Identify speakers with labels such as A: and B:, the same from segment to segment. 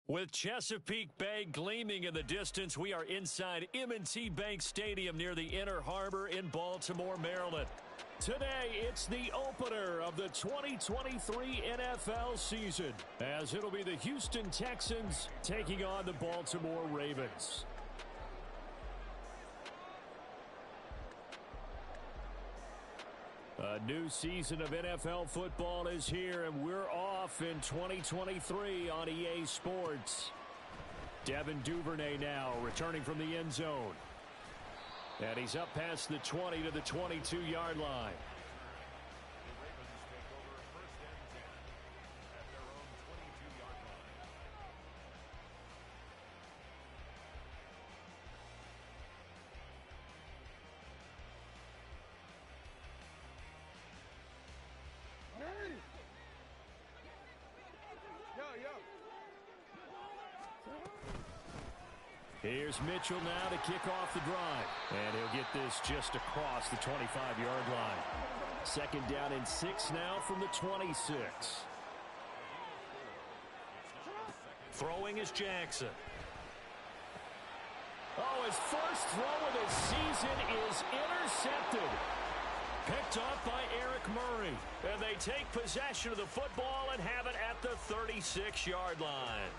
A: With Chesapeake Bay gleaming in the distance, we are inside M&T Bank Stadium near the Inner Harbor in Baltimore, Maryland. Today, it's the opener of the 2023 NFL season, as it'll be the Houston Texans taking on the Baltimore Ravens. A new season of NFL football is here, and we're off in 2023 on EA Sports. Devin Duvernay now returning from the end zone. And he's up past the 20 to the 22-yard line. Here's Mitchell now to kick off the drive. And he'll get this just across the 25-yard line. Second down and 6 now from the 26. Throwing is Jackson. Oh, his first throw of the season is intercepted. Picked off by Eric Murray. And they take possession of the football and have it at the 36-yard line.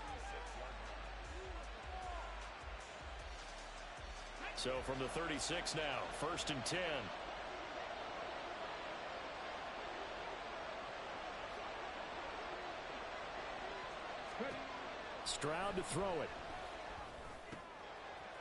A: So from the 36 now, 1st and 10. Stroud to throw it.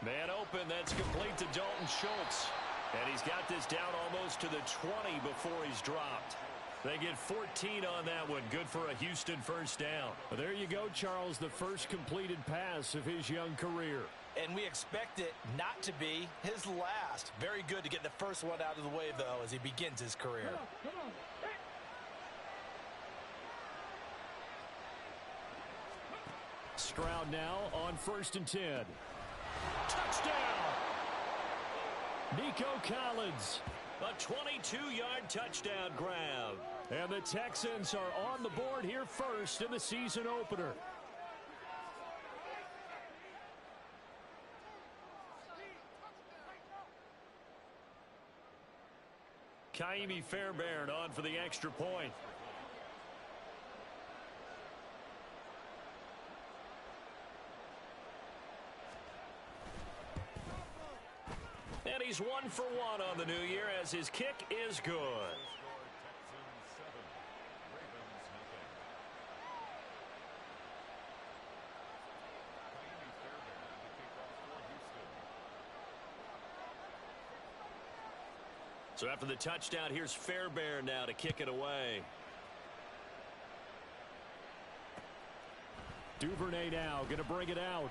A: Man open, that's complete to Dalton Schultz. And he's got this down almost to the 20 before he's dropped. They get 14 on that one. Good for a Houston first down. Well, there you go, Charles, the first completed pass of his young career.
B: And we expect it not to be his last. Very good to get the first one out of the way, though, as he begins his career.
C: Come on.
A: Stroud now on 1st and 10. Touchdown! Nico Collins. A 22-yard touchdown grab. And the Texans are on the board here first in the season opener. Kaimi Fairbairn on for the extra point. And he's 1 for 1 on the new year as his kick is good. So after the touchdown, here's Fairbairn now to kick it away. Duvernay now going to bring it out.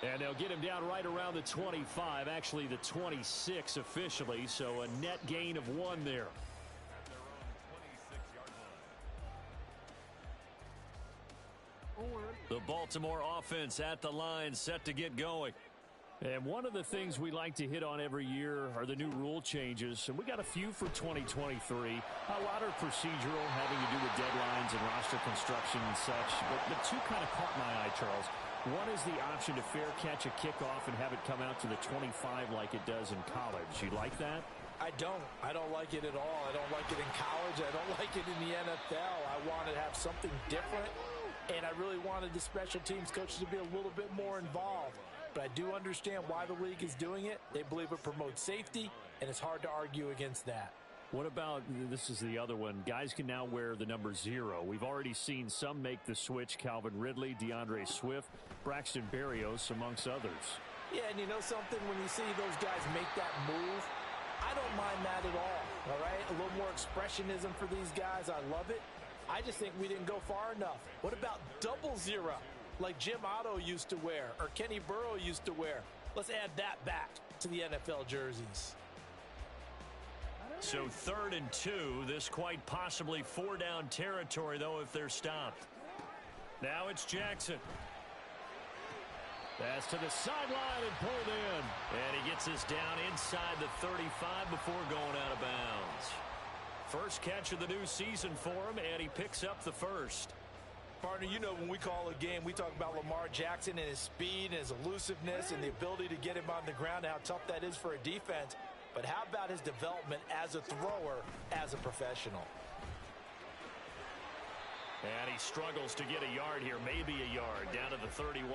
A: And they'll get him down right around the 25, actually the 26 officially, so a net gain of 1 there. The Baltimore offense at the line, set to get going. And one of the things we like to hit on every year are the new rule changes, and we got a few for 2023. A lot are procedural, having to do with deadlines and roster construction and such, but two kind of caught my eye, Charles. One is the option to fair catch a kickoff and have it come out to the 25 like it does in college. You like that?
B: I don't like it at all. I don't like it in college. I don't like it in the NFL. I want to have something different, and I really wanted the special teams coaches to be a little bit more involved. But I do understand why the league is doing it. They believe it promotes safety, and it's hard to argue against that.
A: What about, this is the other one, guys can now wear the number 0. We've already seen some make the switch, Calvin Ridley, DeAndre Swift, Braxton Berrios, amongst others.
B: Yeah, and you know something, when you see those guys make that move, I don't mind that at all right? A little more expressionism for these guys. I love it. I just think we didn't go far enough. What about double 0, like Jim Otto used to wear or Kenny Burrow used to wear? Let's add that back to the NFL jerseys.
A: So 3rd and 2, this quite possibly 4-down territory, though, if they're stopped. Now it's Jackson. Pass to the sideline and pulled in. And he gets us down inside the 35 before going out of bounds. First catch of the new season for him, and he picks up the first.
B: Partner, you know when we call a game, we talk about Lamar Jackson and his speed and his elusiveness and the ability to get him on the ground, how tough that is for a defense. But how about his development as a thrower, as a professional?
A: And he struggles to get a yard here, maybe a yard, down to the 31.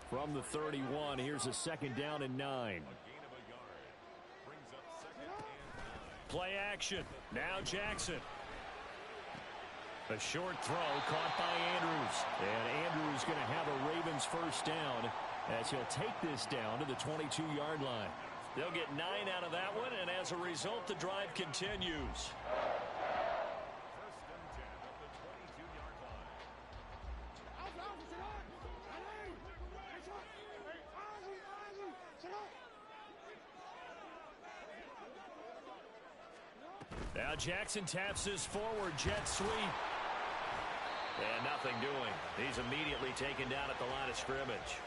A: From the 31, here's a 2nd down and 9. Play action. Now Jackson. A short throw caught by Andrews. And Andrews going to have a Ravens first down as he'll take this down to the 22-yard line. They'll get 9 out of that one, and as a result, the drive continues. Now Jackson taps his forward jet sweep. And nothing doing. He's immediately taken down at the line of scrimmage.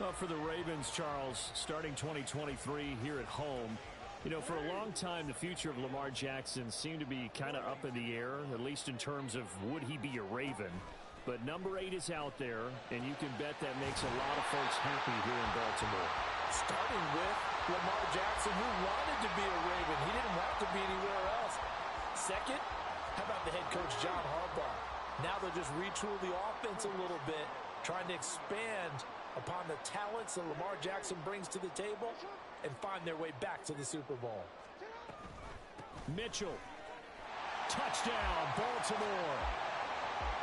A: Well, for the Ravens, Charles, starting 2023 here at home, you know, for a long time, the future of Lamar Jackson seemed to be kind of up in the air, at least in terms of would he be a Raven. But number 8 is out there, and you can bet that makes a lot of folks happy here in Baltimore.
B: Starting with Lamar Jackson, who wanted to be a Raven. He didn't want to be anywhere else. Second, how about the head coach, John Harbaugh? Now they'll just retool the offense a little bit, trying to expand upon the talents that Lamar Jackson brings to the table and find their way back to the Super Bowl.
A: Mitchell. Touchdown, Baltimore.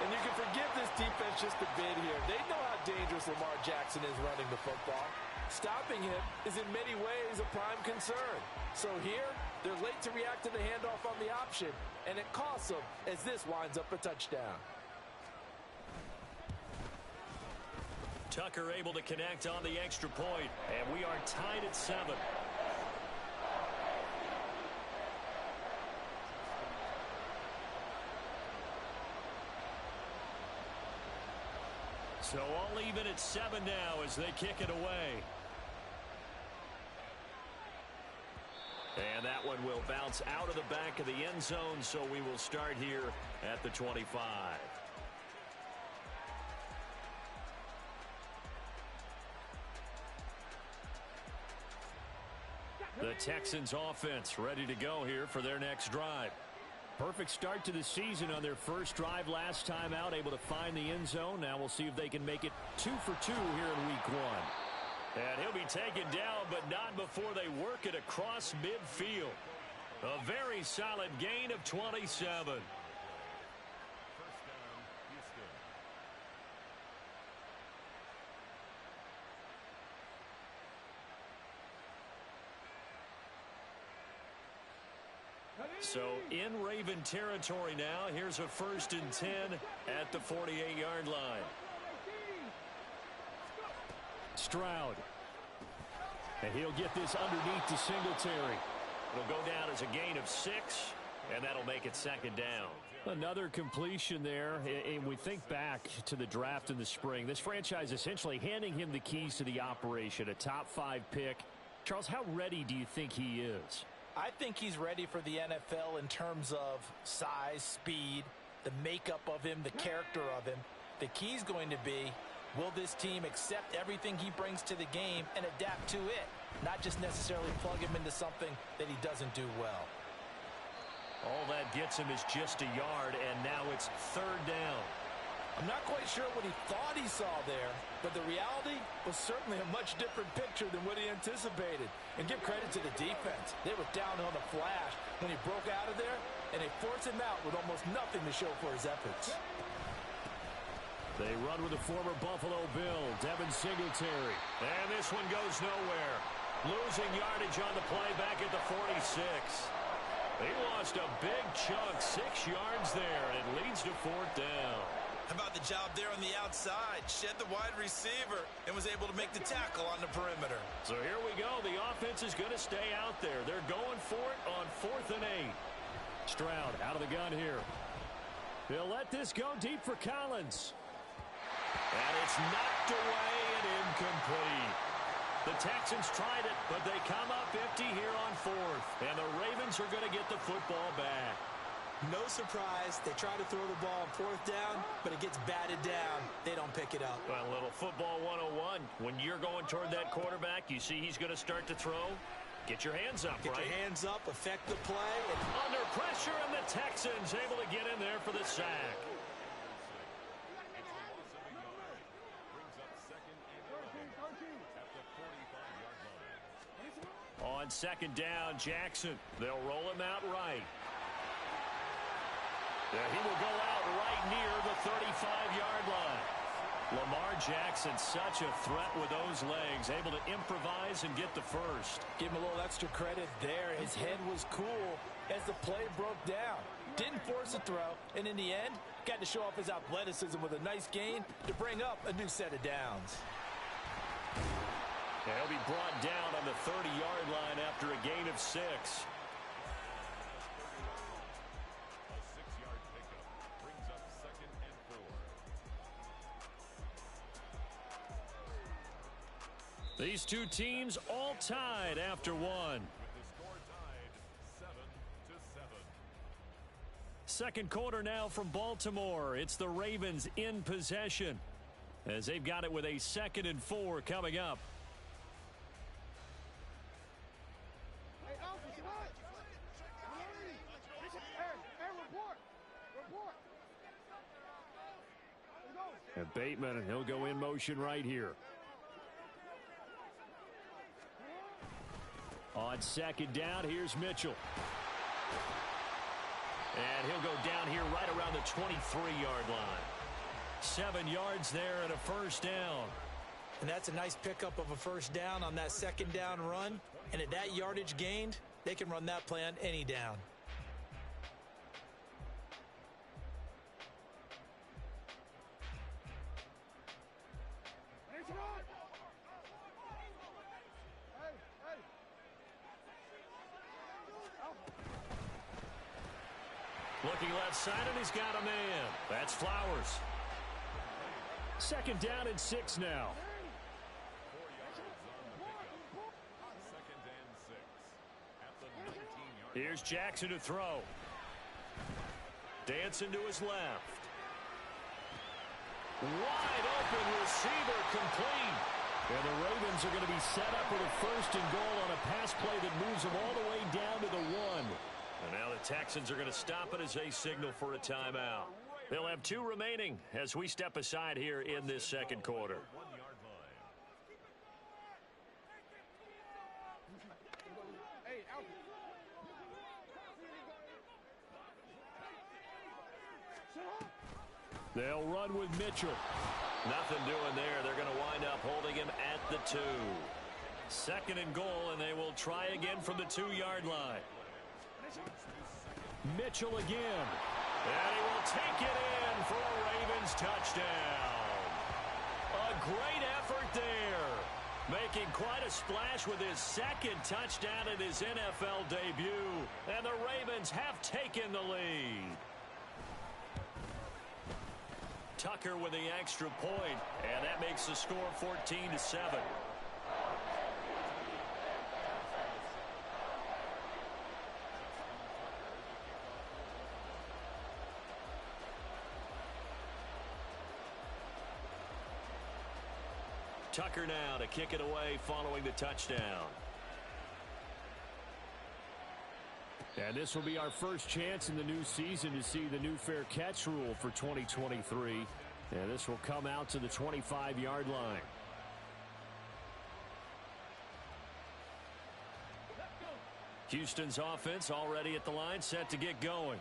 B: And you can forgive this defense just a bit here. They know how dangerous Lamar Jackson is running the football. Stopping him is in many ways a prime concern. So here, they're late to react to the handoff on the option, and it costs them as this winds up a touchdown.
A: Tucker able to connect on the extra point, and we are tied at 7. So all even at 7 now as they kick it away. And that one will bounce out of the back of the end zone, so we will start here at the 25. The Texans offense ready to go here for their next drive. Perfect start to the season on their first drive last time out, able to find the end zone. Now we'll see if they can make it 2 for 2 here in week 1. And he'll be taken down, but not before they work it across midfield. A very solid gain of 27. So in Raven territory now. Here's a 1st and 10 at the 48-yard line. Stroud. And he'll get this underneath to Singletary. It'll go down as a gain of 6, and that'll make it 2nd down. Another completion there, and we think back to the draft in the spring. This franchise essentially handing him the keys to the operation, a top 5 pick. Charles, how ready do you think he is?
B: I think he's ready for the NFL in terms of size, speed, the makeup of him, the character of him. The key's going to be, will this team accept everything he brings to the game and adapt to it? Not just necessarily plug him into something that he doesn't do well.
A: All that gets him is just a yard, and now it's 3rd down.
B: I'm not quite sure what he thought he saw there, but the reality was certainly a much different picture than what he anticipated. And give credit to the defense. They were down on the flash when he broke out of there, and they forced him out with almost nothing to show for his efforts.
A: They run with the former Buffalo Bill, Devin Singletary. And this one goes nowhere. Losing yardage on the play back at the 46. He lost a big chunk, 6 yards there, and it leads to 4th down.
B: How about the job there on the outside? Shed the wide receiver and was able to make the tackle on the perimeter.
A: So here we go. The offense is going to stay out there. They're going for it on 4th and 8. Stroud out of the gun here. They'll let this go deep for Collins. And it's knocked away and incomplete. The Texans tried it, but they come up empty here on 4th. And the Ravens are going to get the football back.
B: No surprise. They try to throw the ball on fourth down, but it gets batted down. They don't pick it up.
A: Well, a little football 101. When you're going toward that quarterback, you see he's going to start to throw. Get your hands up,
B: Get your hands up, affect the play.
A: Under pressure, and the Texans able to get in there for the sack. On second down, Jackson. They'll roll him out right. He will go out right near the 35-yard line. Lamar Jackson, such a threat with those legs, able to improvise and get the first.
B: Give him a little extra credit there. His head was cool as the play broke down. Didn't force a throw, and in the end, got to show off his athleticism with a nice gain to bring up a new set of downs.
A: And he'll be brought down on the 30-yard line after a gain of 6. These two teams all tied after one. Second quarter now from Baltimore. It's the Ravens in possession as they've got it with a 2nd and 4 coming up. And Bateman, and he'll go in motion right here. On second down, here's Mitchell. And he'll go down here right around the 23-yard line. 7 yards there and a first down.
B: And that's a nice pickup of a first down on that second down run. And at that yardage gained, they can run that play on any down.
A: Looking left side, and he's got a man. That's Flowers. Second down and 6 now. Here's Jackson to throw. Dancing to his left. Wide open receiver complete. And the Ravens are going to be set up with a 1st and goal on a pass play that moves them all the way down to the 1. And now the Texans are going to stop it as they signal for a timeout. They'll have 2 remaining as we step aside here in this second quarter. They'll run with Mitchell. Nothing doing there. They're going to wind up holding him at the 2. 2nd and goal, and they will try again from the 2-yard line. Mitchell again. And he will take it in for a Ravens touchdown. A great effort there. Making quite a splash with his 2nd touchdown in his NFL debut. And the Ravens have taken the lead. Tucker with the extra point, and that makes the score 14-7. Tucker now to kick it away following the touchdown. And this will be our first chance in the new season to see the new fair catch rule for 2023. And this will come out to the 25-yard line. Houston's offense already at the line, set to get going.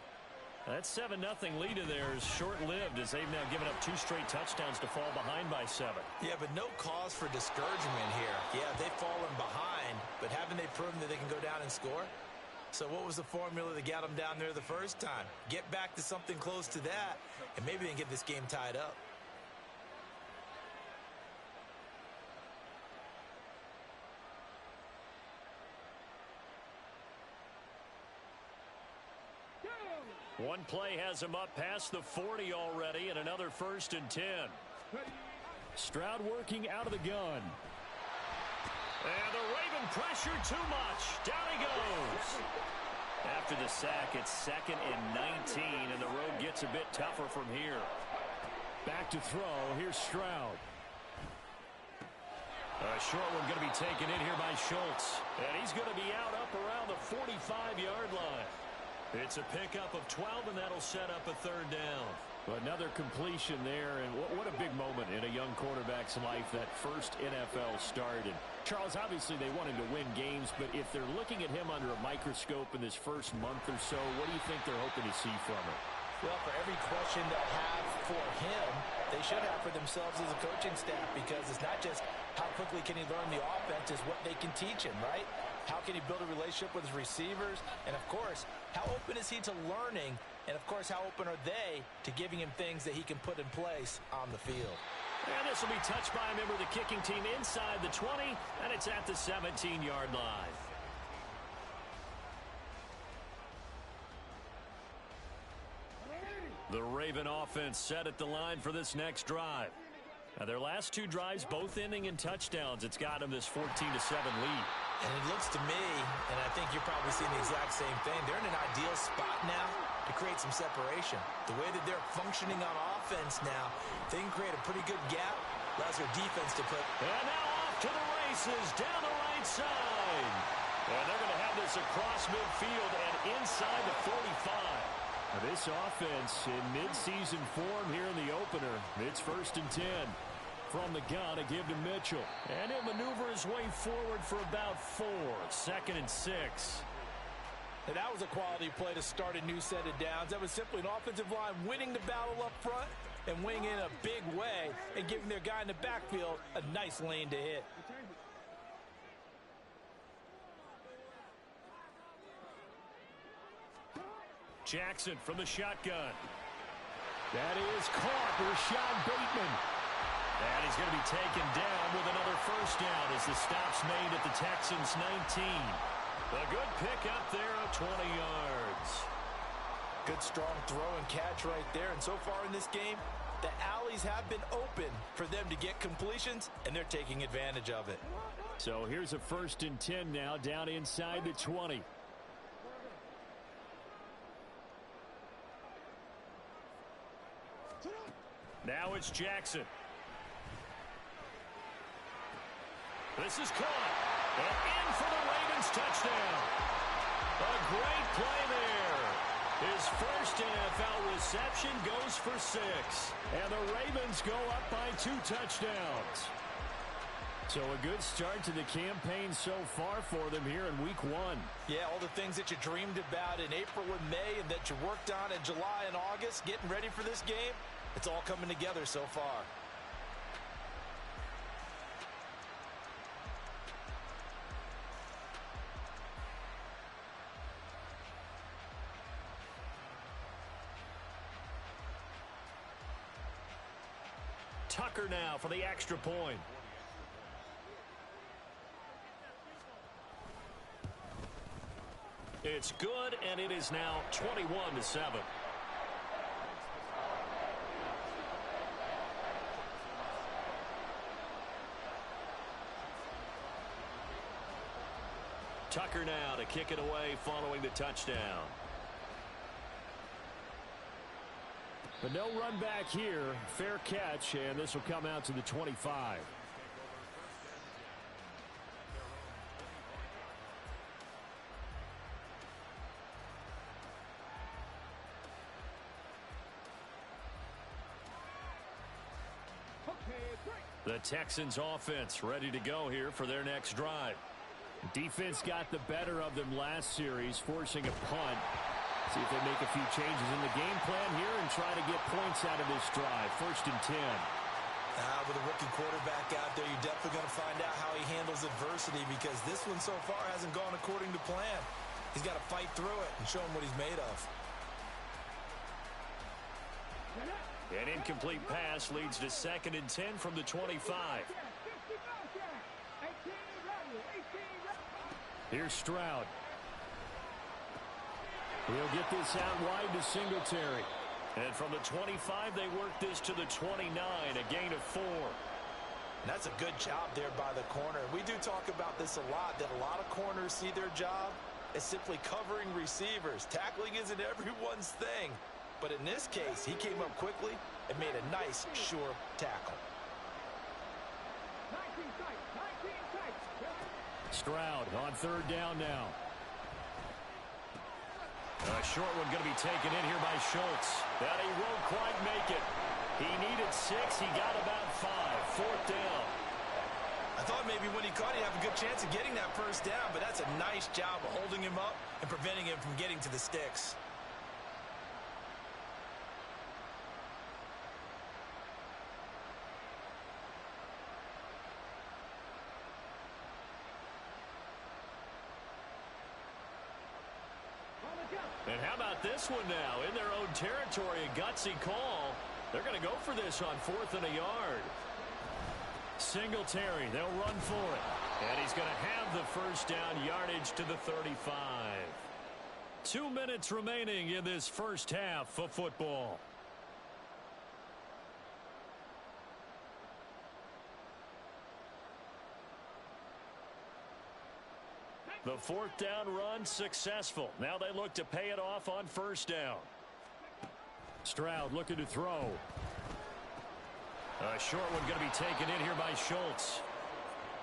A: That 7-0 lead of theirs short-lived as they've now given up 2 straight touchdowns to fall behind by 7.
B: Yeah, but no cause for discouragement here. Yeah, they've fallen behind, but haven't they proven that they can go down and score? So what was the formula that got them down there the first time? Get back to something close to that, and maybe they can get this game tied up.
A: One play has him up past the 40 already, and another 1st and 10. Stroud working out of the gun. And the Raven pressure too much. Down he goes. After the sack, it's 2nd and 19, and the road gets a bit tougher from here. Back to throw. Here's Stroud. A short one going to be taken in here by Schultz. And he's going to be out up around the 45-yard line. It's a pickup of 12, and that'll set up a 3rd down. Another completion there, and what a big moment in a young quarterback's life, that first NFL start. And Charles, obviously they want him to win games, but if they're looking at him under a microscope in this first month or so, what do you think they're hoping to see from him?
B: Well, for every question they'll have for him, they should have for themselves as a coaching staff, because it's not just how quickly can he learn the offense, it's what they can teach him, right? How can he build a relationship with his receivers? And, of course, how open is he to learning? And, of course, how open are they to giving him things that he can put in place on the field?
A: And this will be touched by a member of the kicking team inside the 20, and it's at the 17-yard line. The Raven offense set at the line for this next drive. Now, their last 2 drives both ending in touchdowns. It's got them this 14-7 lead.
B: And it looks to me, and I think you're probably seeing the exact same thing, they're in an ideal spot now to create some separation. The way that they're functioning on offense now, they can create a pretty good gap, allows their defense to put.
A: And now off to the races down the right side. And they're going to have this across midfield and inside the 45. Now this offense in midseason form here in the opener. It's 1st and 10. From the gun, a give to Mitchell. And he'll maneuver his way forward for about 4. 2nd and 6.
B: And that was a quality play to start a new set of downs. That was simply an offensive line winning the battle up front and winning in a big way and giving their guy in the backfield a nice lane to hit.
A: Jackson from the shotgun. That is caught. Rashad Bateman. And he's going to be taken down with another 1st down as the stop's made at the Texans 19. A good pick up there of 20 yards.
B: Good strong throw and catch right there. And so far in this game, the alleys have been open for them to get completions, and they're taking advantage of it.
A: So here's a 1st and 10 now down inside the 20. Now it's Jackson. This is caught. And in for the Ravens touchdown. A great play there. His first NFL reception goes for 6. And the Ravens go up by 2 touchdowns. So a good start to the campaign so far for them here in week 1.
B: Yeah, all the things that you dreamed about in April and May and that you worked on in July and August, getting ready for this game, it's all coming together so far.
A: Tucker now for the extra point. It's good, and it is now 21-7. Tucker now to kick it away following the touchdown. But no run back here. Fair catch, and this will come out to the 25. The Texans offense ready to go here for their next drive. Defense got the better of them last series, forcing a punt. See if they make a few changes in the game plan here and try to get points out of this drive. 1st and 10.
B: With a rookie quarterback out there, you're definitely going to find out how he handles adversity, because this one so far hasn't gone according to plan. He's got to fight through it and show him what he's made of.
A: An incomplete pass leads to 2nd and 10 from the 25. Here's Stroud. He'll get this out wide to Singletary. And from the 25, they work this to the 29, a gain of 4.
B: And that's a good job there by the corner. We do talk about this a lot, that a lot of corners see their job is simply covering receivers. Tackling isn't everyone's thing. But in this case, he came up quickly and made a nice, sure tackle.
A: Stroud on third down now. A short one going to be taken in here by Schultz. That he won't quite make it. He needed 6. He got about 5. Fourth down.
B: I thought maybe when he caught it, he'd have a good chance of getting that first down, but that's a nice job of holding him up and preventing him from getting to the sticks.
A: And how about this one now? In their own territory, a gutsy call. They're going to go for this on 4th and a yard. Singletary, they'll run for it. And he's going to have the first down, yardage to the 35. 2 minutes remaining in this first half of football. The 4th down run successful. Now they look to pay it off on first down. Stroud looking to throw. A short one going to be taken in here by Schultz.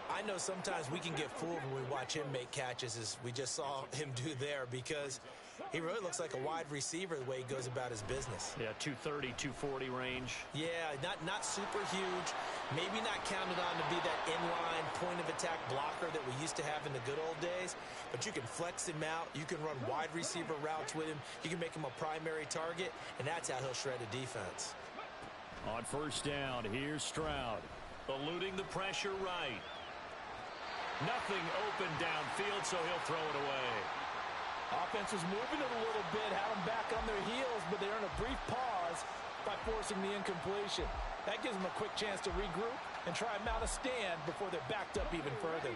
B: I know sometimes we can get fooled when we watch him make catches, as we just saw him do there, because he really looks like a wide receiver the way he goes about his business.
A: Yeah, 230, 240 range.
B: Yeah, not super huge. Maybe not counted on to be that inline point-of-attack blocker that we used to have in the good old days, but you can flex him out. You can run wide receiver routes with him. You can make him a primary target, and that's how he'll shred a defense.
A: On first down, here's Stroud. Eluding the pressure right. Nothing open downfield, so he'll throw it away.
B: Offense was moving it a little bit, had them back on their heels, but they earned a brief pause by forcing the incompletion. That gives them a quick chance to regroup and try and mount a stand before they're backed up even further.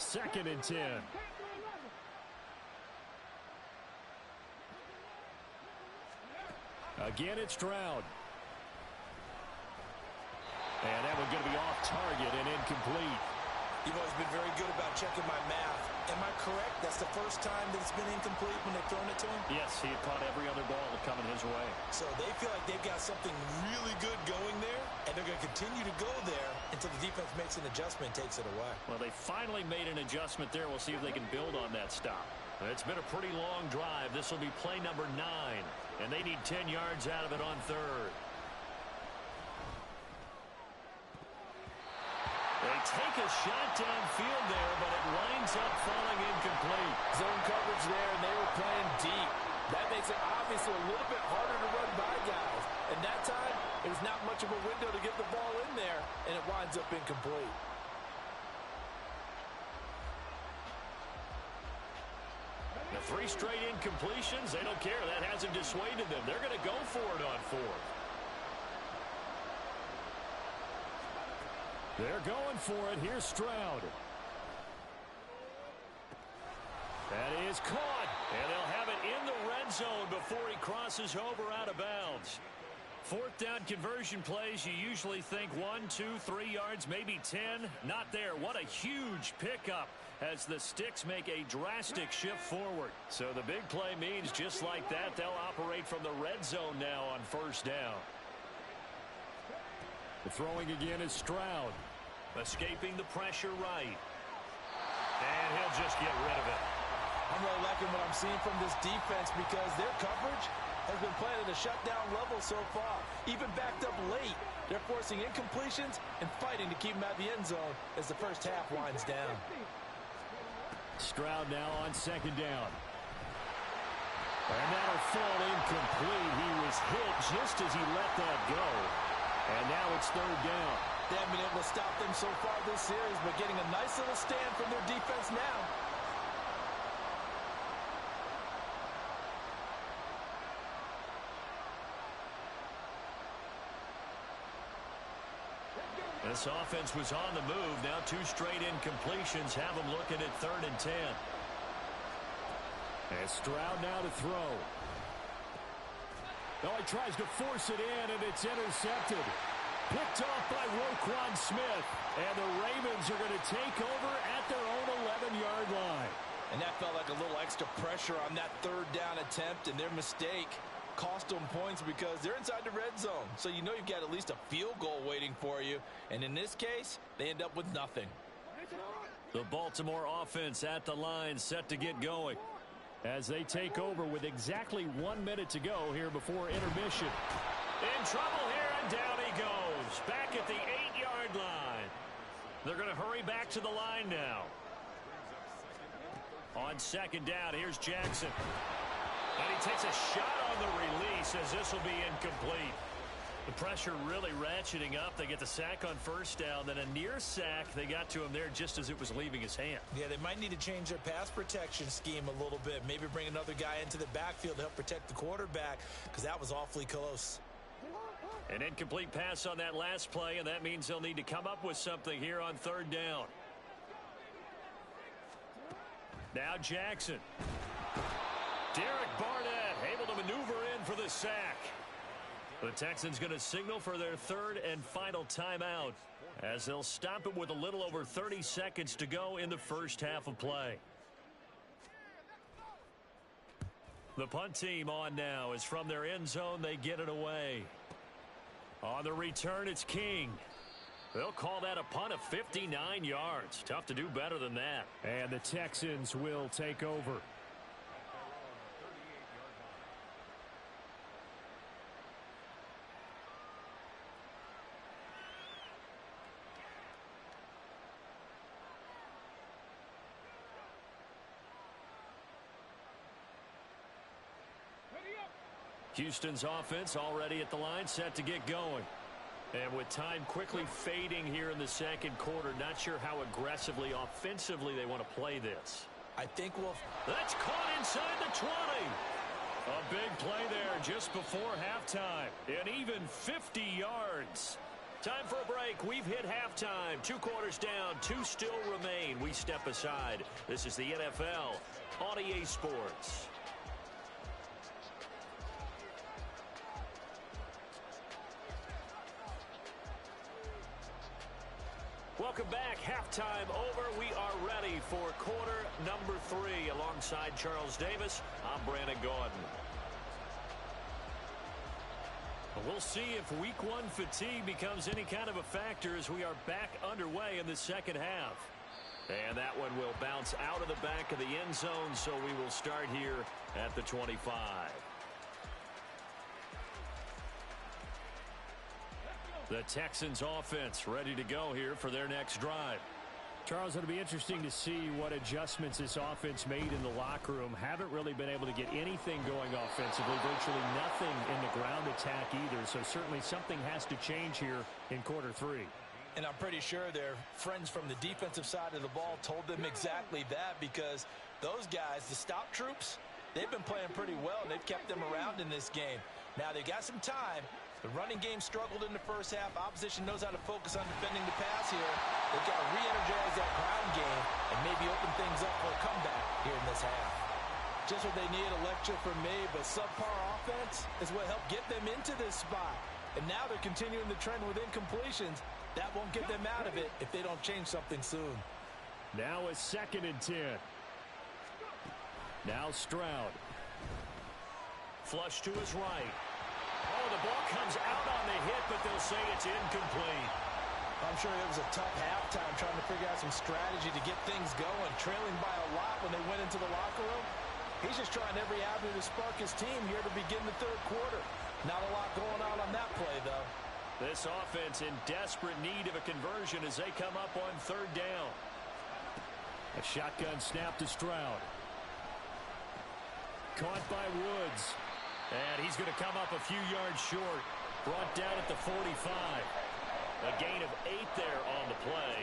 A: 2nd and 10. Again, it's Stroud. And that one's going to be off target and incomplete.
B: You've always been very good about checking my math. Am I correct? That's the first time that it's been incomplete when they've thrown it to him?
A: Yes, he had caught every other ball coming his way.
B: So they feel like they've got something really good going there, and they're going to continue to go there until the defense makes an adjustment and takes it away.
A: Well, they finally made an adjustment there. We'll see if they can build on that stop. It's been a pretty long drive. This will be play number 9, and they need 10 yards out of it on third. They take a shot downfield there, but it winds up falling incomplete.
B: Zone coverage there, and they were playing deep. That makes it obviously a little bit harder to run by guys. And that time, it was not much of a window to get the ball in there, and it winds up incomplete.
A: The 3 straight incompletions, they don't care. That hasn't dissuaded them. They're going to go for it on 4th. They're going for it. Here's Stroud. That is caught. And they'll have it in the red zone before he crosses over out of bounds. 4th down conversion plays, you usually think 1, 2, 3 yards, maybe 10. Not there. What a huge pickup as the sticks make a drastic shift forward. So the big play means just like that, they'll operate from the red zone now on first down. The throwing again is Stroud. Escaping the pressure right. And he'll just get rid of it.
B: I'm really liking what I'm seeing from this defense because their coverage has been playing at a shutdown level so far. Even backed up late, they're forcing incompletions and fighting to keep them out of the end zone as the first half winds down.
A: Stroud now on 2nd down. And that'll fall incomplete. He was hit just as he let that go. And now it's 3rd down.
B: They haven't been able to stop them so far this series, but getting a nice little stand from their defense now.
A: This offense was on the move. Now 2 straight incompletions have them looking at 3rd and 10. And Stroud now to throw. Oh, he tries to force it in, and it's intercepted. Picked off by Roquan Smith. And the Ravens are going to take over at their own 11-yard line.
B: And that felt like a little extra pressure on that third down attempt, and their mistake cost them points because they're inside the red zone. So you know you've got at least a field goal waiting for you. And in this case, they end up with nothing.
A: The Baltimore offense at the line set to get going as they take over with exactly 1 minute to go here before intermission. In trouble here, and down he goes. Back at the 8-yard line. They're going to hurry back to the line now. On second down, here's Jackson. And he takes a shot on the release as this will be incomplete. The pressure really ratcheting up. They get the sack on first down, then a near sack. They got to him there just as it was leaving his hand.
B: Yeah, they might need to change their pass protection scheme a little bit. Maybe bring another guy into the backfield to help protect the quarterback because that was awfully close.
A: An incomplete pass on that last play, and that means they'll need to come up with something here on third down. Now Jackson. Derek Barnett able to maneuver in for the sack. The Texans going to signal for their third and final timeout as they'll stop it with a little over 30 seconds to go in the first half of play. The punt team on now is from their end zone. They get it away. On the return, it's King. They'll call that a punt of 59 yards. Tough to do better than that.
C: And the Texans will take over.
A: Houston's offense already at the line, set to get going. And with time quickly fading here in the second quarter, not sure how aggressively, offensively they want to play this.
B: I think
A: that's caught inside the 20. A big play there just before halftime. And even 50 yards. Time for a break. We've hit halftime. 2 quarters down. 2 still remain. We step aside. This is the NFL on EA Sports. Welcome back. Halftime over. We are ready for quarter number 3. Alongside Charles Davis, I'm Brandon Gordon. We'll see if week 1 fatigue becomes any kind of a factor as we are back underway in the second half. And that one will bounce out of the back of the end zone, so we will start here at the 25. The Texans offense ready to go here for their next drive.
C: Charles, it'll be interesting to see what adjustments this offense made in the locker room. Haven't really been able to get anything going offensively, virtually nothing in the ground attack either. So certainly something has to change here in quarter 3.
B: And I'm pretty sure their friends from the defensive side of the ball told them exactly that, because those guys, the stop troops, they've been playing pretty well, and they've kept them around in this game. Now they got some time. The running game struggled in the first half. Opposition knows how to focus on defending the pass here. They've got to re-energize that ground game and maybe open things up for a comeback here in this half. Just what they need, a lecture from me, but subpar offense is what helped get them into this spot. And now they're continuing the trend with incompletions. That won't get them out of it if they don't change something soon.
C: Now a 2nd and 10. Now Stroud.
A: Flush to his right. Oh, the ball comes out on the hit, but they'll say it's incomplete.
B: I'm sure it was a tough halftime trying to figure out some strategy to get things going. Trailing by a lot when they went into the locker room. He's just trying every avenue to spark his team here to begin the third quarter. Not a lot going on that play, though.
A: This offense in desperate need of a conversion as they come up on third down.
C: A shotgun snap to Stroud. Caught by Woods.
A: And he's going to come up a few yards short. Brought down at the 45. A gain of 8 there on the play.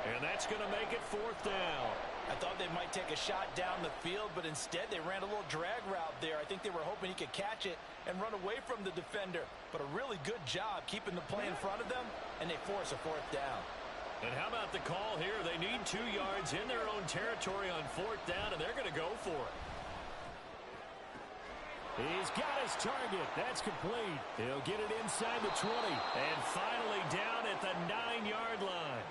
A: And that's going to make it 4th down.
B: I thought they might take a shot down the field, but instead they ran a little drag route there. I think they were hoping he could catch it and run away from the defender. But a really good job keeping the play in front of them, and they force a 4th down.
A: And how about the call here? They need 2 yards in their own territory on 4th down, and they're going to go for it.
C: He's got his target. That's complete. He'll get it inside the 20.
A: And finally down at the 9-yard line.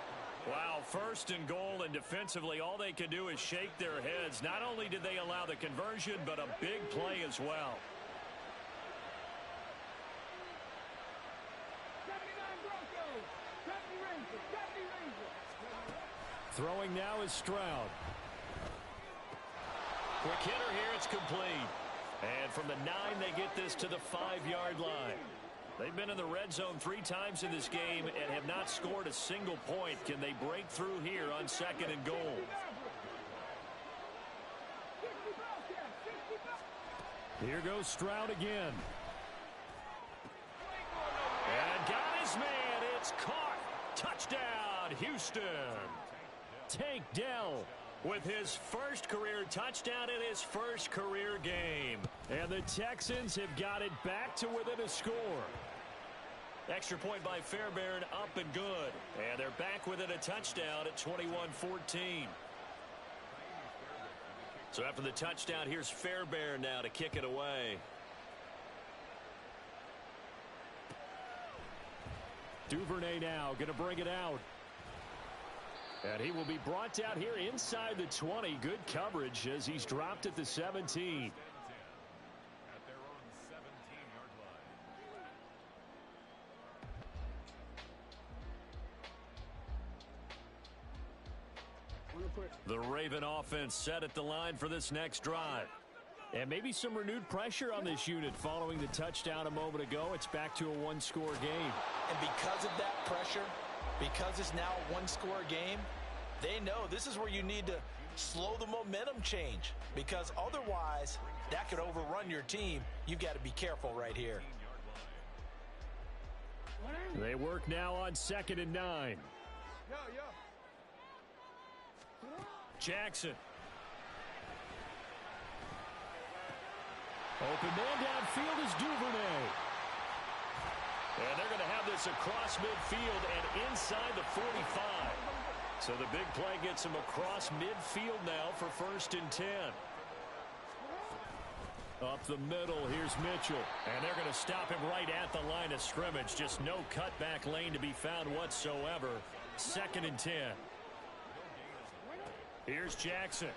A: Wow, first and goal, and defensively, all they can do is shake their heads. Not only did they allow the conversion, but a big play as well.
C: Throwing now is Stroud.
A: Quick hitter here, it's complete. And from the 9, they get this to the 5-yard line. They've been in the red zone 3 times in this game and have not scored a single point. Can they break through here on 2nd and goal?
C: Here goes Stroud again.
A: And got his man. It's caught. Touchdown, Houston.
C: Tank Dell
A: with his first career touchdown in his first career game.
C: And the Texans have got it back to within a score.
A: Extra point by Fairbairn, up and good. And they're back within a touchdown at 21-14. So after the touchdown, here's Fairbairn now to kick it away.
C: Duvernay now going to bring it out. And he will be brought down here inside the 20. Good coverage as he's dropped at the 17.
A: The Raven offense set at the line for this next drive.
C: And maybe some renewed pressure on this unit following the touchdown a moment ago. It's back to a 1-score game.
B: And because of that pressure, because it's now a 1-score game, they know this is where you need to slow the momentum change, because otherwise that could overrun your team. You've got to be careful right here.
C: They work now on 2nd and 9.
A: Jackson.
C: Open man downfield is Duvernay.
A: And they're going to have this across midfield and inside the 45. So the big play gets him across midfield now for 1st and 10.
C: Up the middle, here's Mitchell.
A: And they're going to stop him right at the line of scrimmage. Just no cutback lane to be found whatsoever. 2nd and 10. Here's Jackson.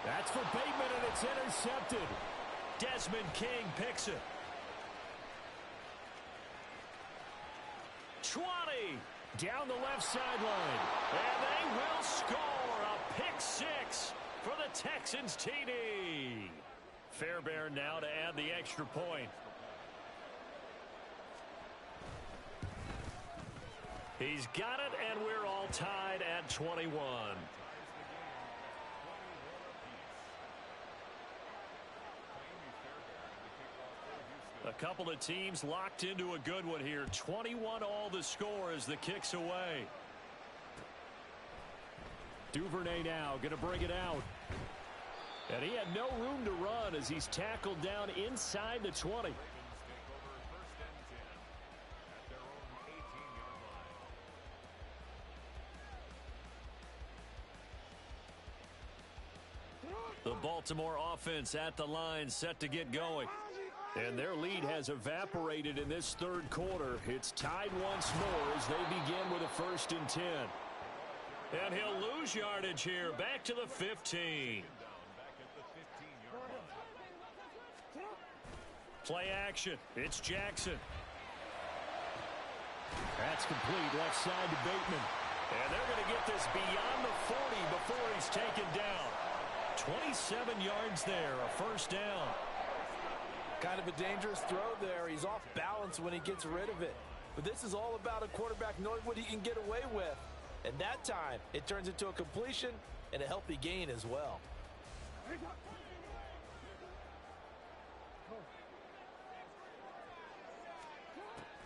C: That's for Bateman, and it's intercepted.
A: Desmond King picks it. 20.
C: Down the left sideline.
A: And they will score a pick 6 for the Texans TD. Fairbairn now to add the extra point. He's got it, and we're all tied at 21. A couple of teams locked into a good one here. 21 all the score as the kick's away.
C: Duvernay now going to bring it out. And he had no room to run as he's tackled down inside the 20.
A: The Baltimore offense at the line, set to get going.
C: And their lead has evaporated in this 3rd quarter. It's tied once more as they begin with a 1st and 10.
A: And he'll lose yardage here, back to the 15. Play action. It's Jackson.
C: That's complete, left side to Bateman.
A: And they're going to get this beyond the 40 before he's taken down. 27 yards there, a 1st down.
B: Kind of a dangerous throw there. He's off balance when he gets rid of it. But this is all about a quarterback knowing what he can get away with. And that time, it turns into a completion and a healthy gain as well.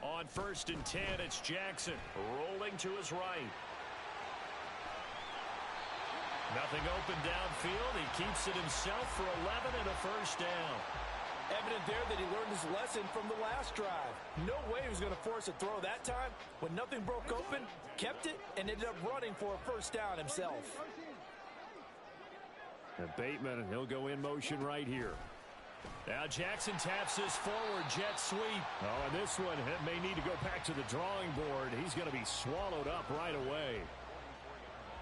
A: On 1st and 10, it's Jackson rolling to his right. Nothing open downfield. He keeps it himself for 11 and a 1st down.
B: Evident there that he learned his lesson from the last drive. No way he was going to force a throw that time. When nothing broke open, kept it, and ended up running for a 1st down himself.
C: And Bateman, he'll go in motion right here.
A: Now Jackson taps this forward jet sweep.
C: Oh, and this one may need to go back to the drawing board. He's going to be swallowed up right away.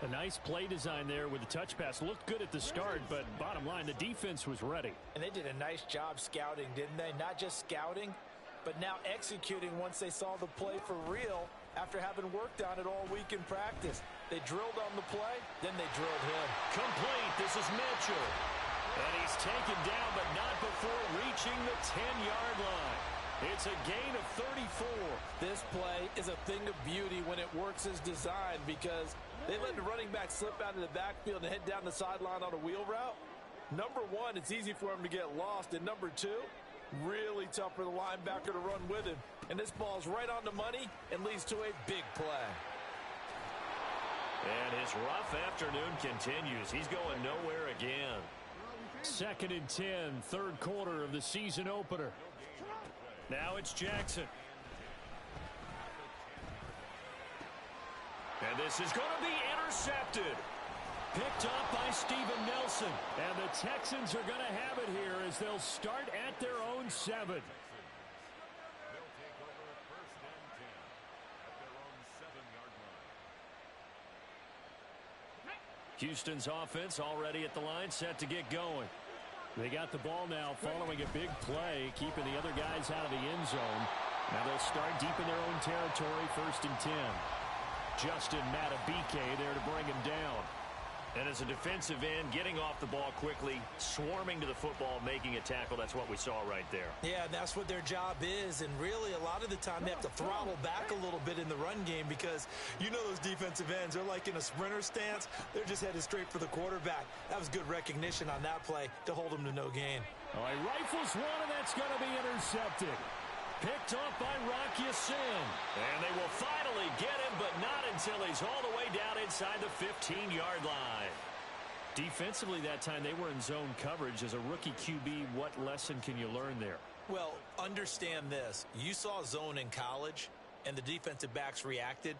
C: A nice play design there with the touch pass. Looked good at the start, but bottom line, the defense was ready.
B: And they did a nice job scouting, didn't they? Not just scouting, but now executing once they saw the play for real after having worked on it all week in practice. They drilled on the play, then they drilled him.
A: Complete. This is Mitchell. And he's taken down, but not before reaching the 10-yard line. It's a gain of 34.
B: This play is a thing of beauty when it works as designed because they let the running back slip out of the backfield and head down the sideline on a wheel route. Number one, it's easy for him to get lost. And number two, really tough for the linebacker to run with him. And this ball's right on the money and leads to a big play.
A: And his rough afternoon continues. He's going nowhere again.
C: 2nd and 10, third quarter of the season opener.
A: Now it's Jackson. And this is going to be intercepted. Picked up by Steven Nelson.
C: And the Texans are going to have it here as they'll start at their own 7.
A: Houston's offense already at the line, set to get going.
C: They got the ball now following a big play, keeping the other guys out of the end zone. Now they'll start deep in their own territory, 1st and 10. Justin Matabike there to bring him down.
A: And as a defensive end, getting off the ball quickly, swarming to the football, making a tackle, that's what we saw right there.
B: Yeah, and that's what their job is. And really, a lot of the time, they have to throttle back a little bit in the run game because you know those defensive ends, they're like in a sprinter stance. They're just headed straight for the quarterback. That was good recognition on that play to hold them to no gain.
C: All right, rifles one, and that's going to be intercepted.
A: Picked off by Rocky Sin. And they will finally get him, but not until he's all the way down inside the 15-yard line.
C: Defensively that time, they were in zone coverage. As a rookie QB, what lesson can you learn there?
B: Well, understand this. You saw zone in college, and the defensive backs reacted,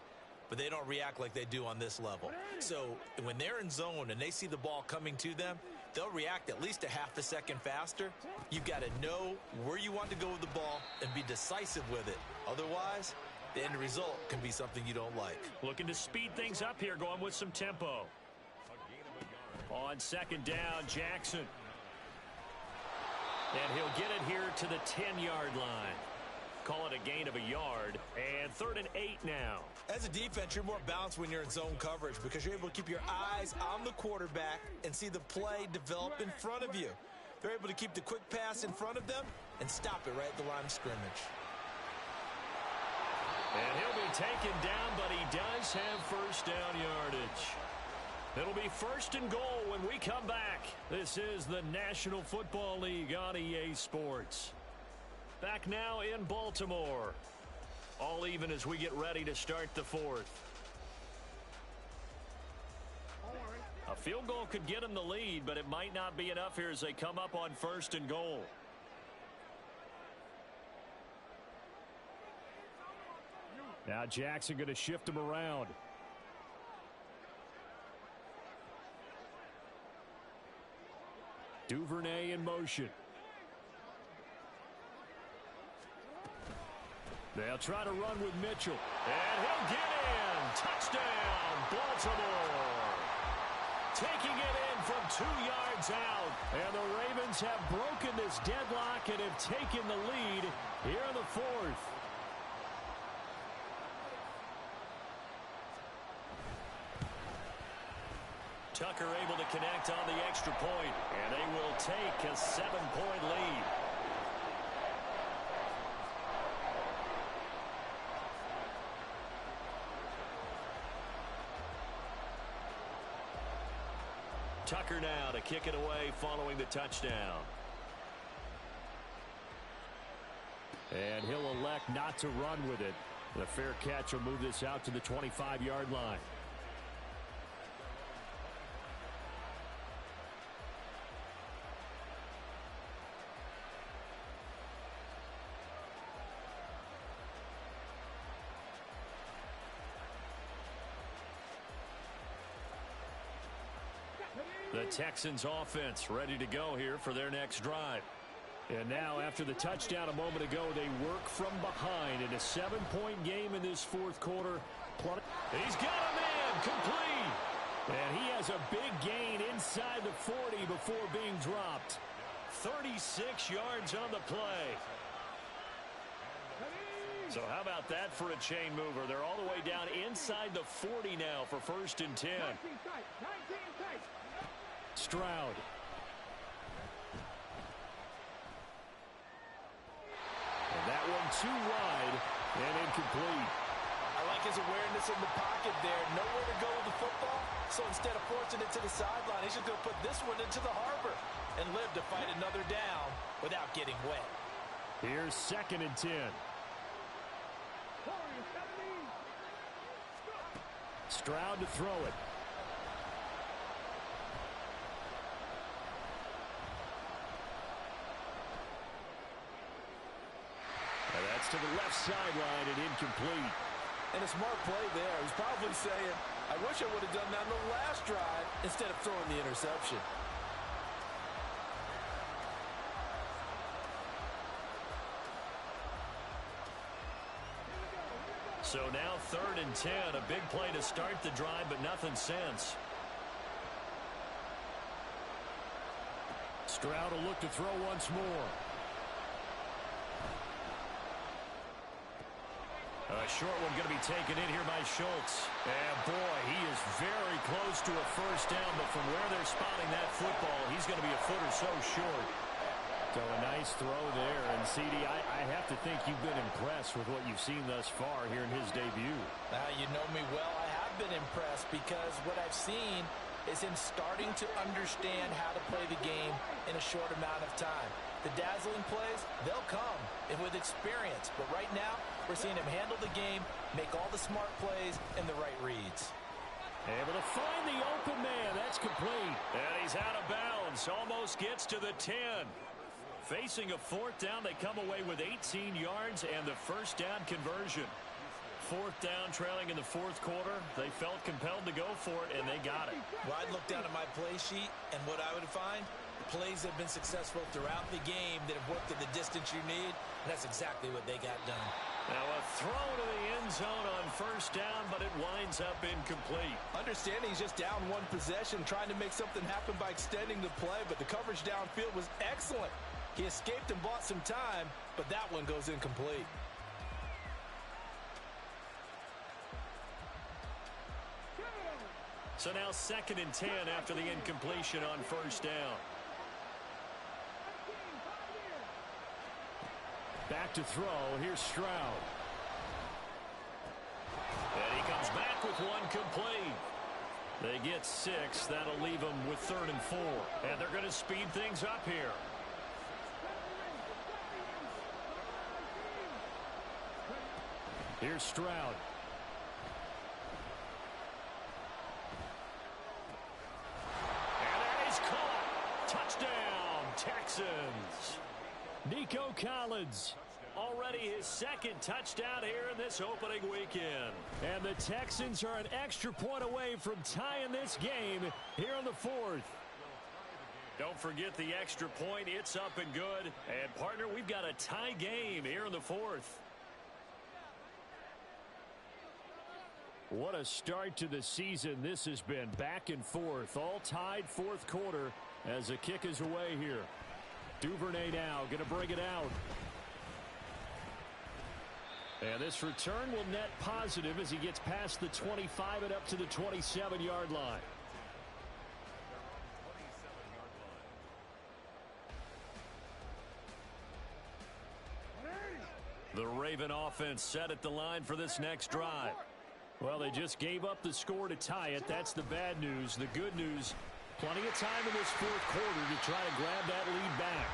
B: but they don't react like they do on this level. So when they're in zone and they see the ball coming to them, they'll react at least a half a second faster. You've got to know where you want to go with the ball and be decisive with it. Otherwise, the end result can be something you don't like.
A: Looking to speed things up here, going with some tempo. On 2nd down, Jackson. And he'll get it here to the 10-yard line. Call it a gain of a yard. And 3rd and 8 now.
B: As a defense, you're more balanced when you're in zone coverage because you're able to keep your eyes on the quarterback and see the play develop in front of you. They're able to keep the quick pass in front of them and stop it right at the line of scrimmage.
A: And he'll be taken down, but he does have 1st down yardage. It'll be 1st and goal when we come back. This is the National Football League on EA Sports. Back now in Baltimore. All even as we get ready to start the 4th. A field goal could get them the lead, but it might not be enough here as they come up on 1st and goal.
C: Now Jackson going to shift him around. Duvernay in motion. They'll try to run with Mitchell.
A: And he'll get in. Touchdown, Baltimore. Taking it in from 2 yards out.
C: And the Ravens have broken this deadlock and have taken the lead here in the 4th.
A: Tucker able to connect on the extra point, and they will take a 7-point lead. Tucker now to kick it away following the touchdown.
C: And he'll elect not to run with it. The fair catch will move this out to the 25-yard line.
A: The Texans offense ready to go here for their next drive. And now, after the touchdown a moment ago, they work from behind in a 7-point game in this fourth quarter. He's got a man complete. And he has a big gain inside the 40 before being dropped. 36 yards on the play. So how about that for a chain mover? They're all the way down inside the 40 now for 1st and 10. Stroud. And that one too wide and incomplete.
B: I like his awareness in the pocket there. Nowhere to go with the football. So instead of forcing it to the sideline, he's just going to put this one into the harbor and live to fight another down without getting wet.
A: Here's 2nd and 10. Stroud to throw it. And that's to the left sideline and incomplete.
B: And a smart play there. He's probably saying, I wish I would have done that on the last drive instead of throwing the interception.
A: So now 3rd and 10, a big play to start the drive, but nothing since. Stroud will look to throw once more. A short one going to be taken in here by Schultz. And boy, he is very close to a 1st down, but from where they're spotting that football, he's going to be a foot or so short. So a nice throw there. And, CD, I have to think you've been impressed with what you've seen thus far here in his debut.
B: You know me well. I have been impressed because what I've seen is him starting to understand how to play the game in a short amount of time. The dazzling plays, they'll come with experience. But right now, we're seeing him handle the game, make all the smart plays, and the right reads.
A: Able to find the open man. That's complete. And he's out of bounds. Almost gets to the 10. Facing a 4th down, they come away with 18 yards and the 1st down conversion. 4th down, trailing in the 4th quarter. They felt compelled to go for it, and they got it.
B: Well, I'd look down at my play sheet, and what I would find, the plays have been successful throughout the game that have worked at the distance you need, and that's exactly what they got done.
A: Now a throw to the end zone on 1st down, but it winds up incomplete.
B: Understanding he's just down one possession, trying to make something happen by extending the play, but the coverage downfield was excellent. He escaped and bought some time, but that one goes incomplete.
A: So now 2nd and 10 after the incompletion on 1st down. Back to throw. Here's Stroud. And he comes back with one complete. They get 6. That'll leave them with 3rd and 4. And they're going to speed things up here. Here's Stroud. And that is caught. Touchdown, Texans. Nico Collins, already his 2nd touchdown here in this opening weekend. And the Texans are an extra point away from tying this game here on the 4th. Don't forget the extra point. It's up and good. And, partner, we've got a tie game here in the 4th. What a start to the season this has been. Back and forth, all tied 4th quarter as the kick is away here. Duvernay now going to bring it out. And this return will net positive as he gets past the 25 and up to the 27-yard line. The Raven offense set at the line for this next drive. Well, they just gave up the score to tie it. That's the bad news. The good news, plenty of time in this 4th quarter to try to grab that lead back.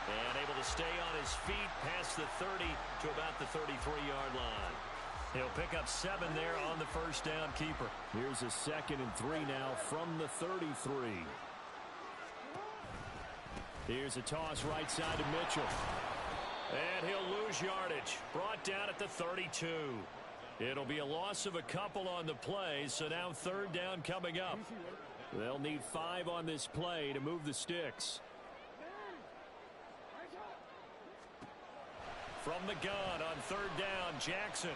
A: And able to stay on his feet past the 30 to about the 33-yard line. He'll pick up 7 there on the 1st down keeper. Here's a 2nd and 3 now from the 33. Here's a toss right side to Mitchell. And he'll lose yardage. Brought down at the 32. It'll be a loss of a couple on the play, so now 3rd down coming up. They'll need 5 on this play to move the sticks. From the gun on third down, Jackson.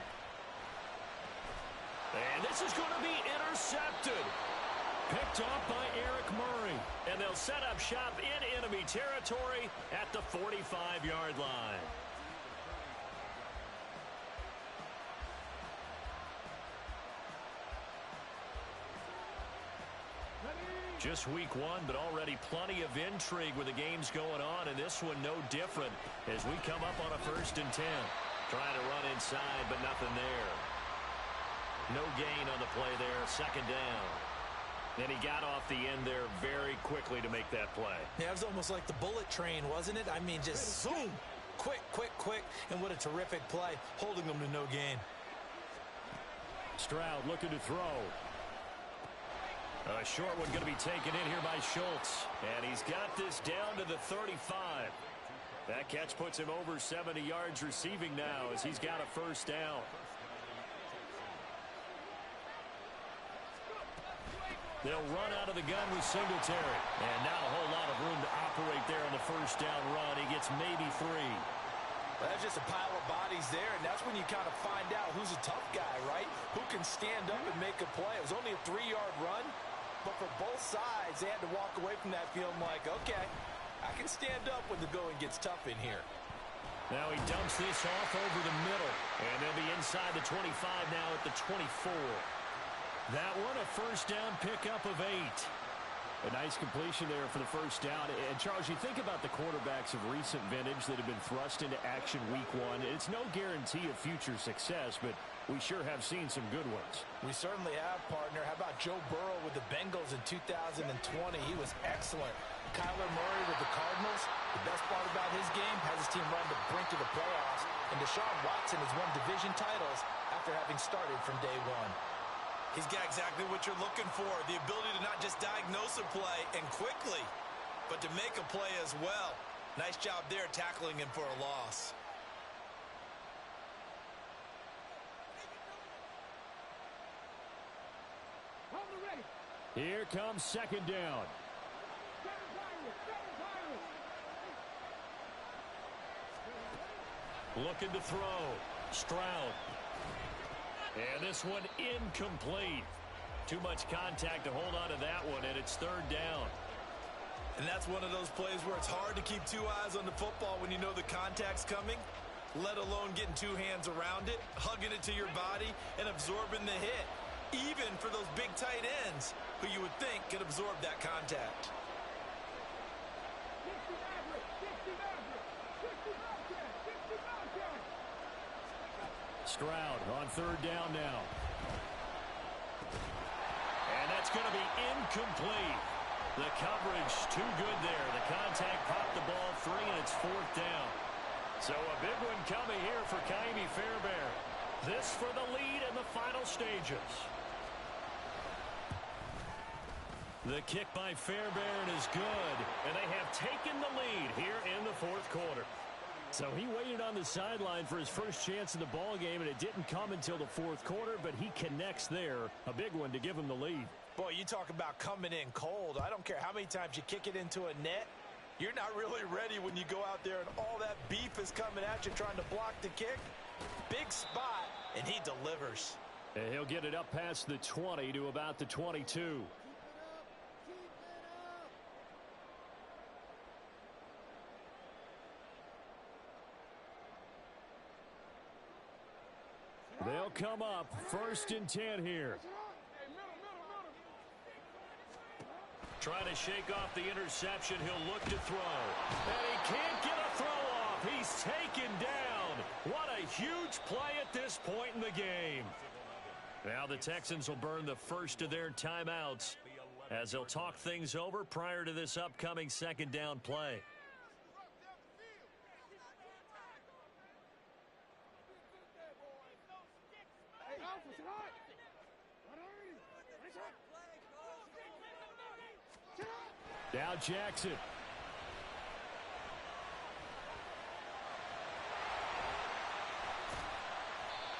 A: And this is going to be intercepted. Picked off by Eric Murray. And they'll set up shop in enemy territory at the 45-yard line. Just week one, but already plenty of intrigue with the games going on, and this one no different as we come up on a 1st and 10. Trying to run inside, but nothing there. No gain on the play there, 2nd down. And he got off the end there very quickly to make that play.
B: Yeah, it was almost like the bullet train, wasn't it? I mean, just zoom. Quick, quick, quick. And what a terrific play, holding them to no gain.
A: Stroud looking to throw. A short one going to be taken in here by Schultz. And he's got this down to the 35. That catch puts him over 70 yards receiving now as he's got a 1st down. They'll run out of the gun with Singletary. And not a whole lot of room to operate there on the 1st down run. He gets maybe 3.
B: That's just a pile of bodies there, and that's when you kind of find out who's a tough guy, right? Who can stand up and make a play. It was only a 3-yard run, but for both sides, they had to walk away from that feeling like, okay, I can stand up when the going gets tough in here.
A: Now he dumps this off over the middle, and they'll be inside the 25 now at the 24. That one a 1st down pickup of 8. A nice completion there for the 1st down. And, Charles, you think about the quarterbacks of recent vintage that have been thrust into action week one. It's no guarantee of future success, but we sure have seen some good ones.
B: We certainly have, partner. How about Joe Burrow with the Bengals in 2020? He was excellent. Kyler Murray with the Cardinals. The best part about his game has his team run the brink of the playoffs. And Deshaun Watson has won division titles after having started from day one.
D: He's got exactly what you're looking for, the ability to not just diagnose a play and quickly, but to make a play as well. Nice job there tackling him for a loss.
A: Here comes 2nd down. Looking to throw. Stroud. And this one incomplete. Too much contact to hold on to that one, and it's 3rd down.
D: And that's one of those plays where it's hard to keep 2 eyes on the football when you know the contact's coming, let alone getting 2 hands around it, hugging it to your body, and absorbing the hit, even for those big tight ends who you would think could absorb that contact.
A: Stroud on 3rd down now. And that's going to be incomplete. The coverage too good there. The contact popped the ball free, and it's 4th down. So a big one coming here for Ka'imi Fairbairn. This for the lead in the final stages. The kick by Fairbairn is good, and they have taken the lead here in the 4th quarter. So he waited on the sideline for his first chance in the ball game, and it didn't come until the 4th quarter, but he connects there. A big one to give him the lead.
B: Boy, you talk about coming in cold. I don't care how many times you kick it into a net. You're not really ready when you go out there and all that beef is coming at you trying to block the kick. Big spot, and he delivers.
A: And he'll get it up past the 20 to about the 22. They'll come up 1st and 10 here. Trying to shake off the interception. He'll look to throw. And he can't get a throw off. He's taken down. What a huge play at this point in the game. Now the Texans will burn the first of their timeouts as they'll talk things over prior to this upcoming 2nd down play. Now Jackson.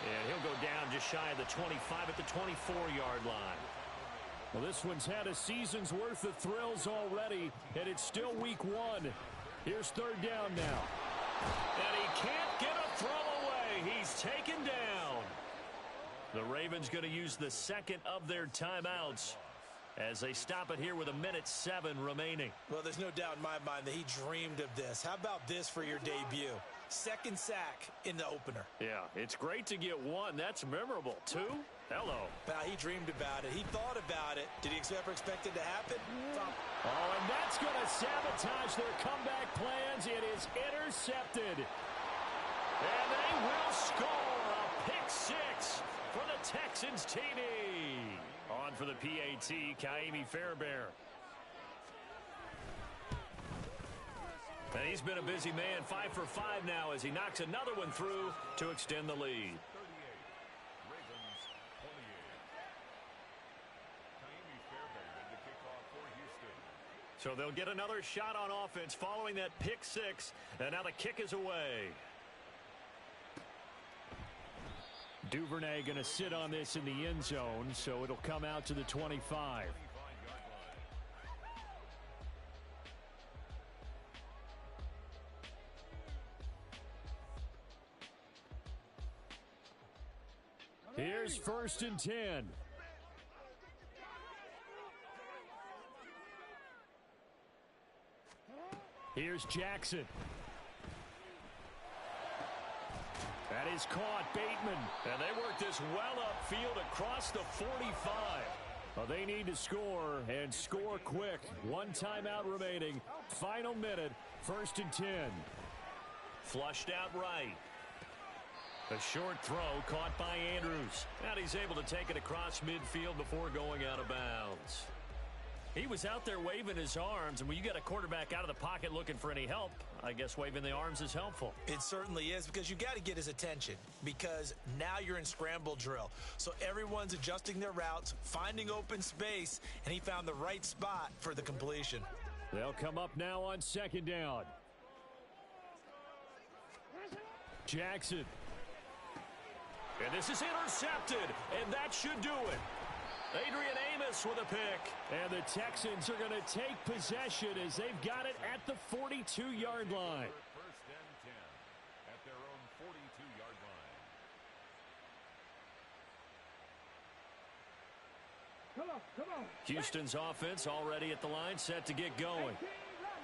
A: And he'll go down just shy of the 25 at the 24-yard line. Well, this one's had a season's worth of thrills already, and it's still week one. Here's 3rd down now. And he can't get a throw away. He's taken down. The Ravens going to use the second of their timeouts as they stop it here with 1:07 remaining.
B: Well, there's no doubt in my mind that he dreamed of this. How about this for your debut? Second sack in the opener.
A: Yeah, it's great to get one. That's memorable. Two? Hello.
B: Now, he dreamed about it. He thought about it. Did he ever expect it to happen?
A: Oh, and that's going to sabotage their comeback plans. It is intercepted. And they will score a pick six for the Texans TD. On for the PAT, Kaimi Fairbairn. And he's been a busy man, 5 for 5 now as he knocks another one through to extend the lead. So they'll get another shot on offense following that pick six. And now the kick is away. Duvernay going to sit on this in the end zone, so it'll come out to the 25. Here's 1st and 10. Here's Jackson. That is caught. Bateman. And they work this well upfield across the 45. Well, they need to score and score quick. One timeout remaining. Final minute. 1st and 10. Flushed out right. A short throw caught by Andrews. And he's able to take it across midfield before going out of bounds. He was out there waving his arms, and when you got a quarterback out of the pocket looking for any help, I guess waving the arms is helpful.
B: It certainly is, because you got to get his attention, because now you're in scramble drill. So everyone's adjusting their routes, finding open space, and he found the right spot for the completion.
A: They'll come up now on 2nd down. Jackson. And this is intercepted, and that should do it. Adrian Amos with a pick. And the Texans are going to take possession as they've got it at the 42-yard line.
E: 1st and 10 at their own 42-yard line.
C: Come on.
A: Houston's offense already at the line, set to get going.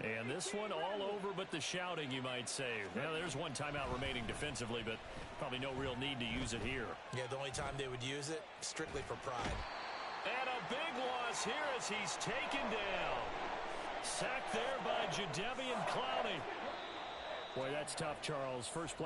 A: And this one all over but the shouting, you might say. Now, there's one timeout remaining defensively, but probably no real need to use it here.
B: Yeah, the only time they would use it, strictly for pride.
A: And a big loss here as he's taken down. Sacked there by Jadeveon Clowney. Boy, that's tough, Charles. First play.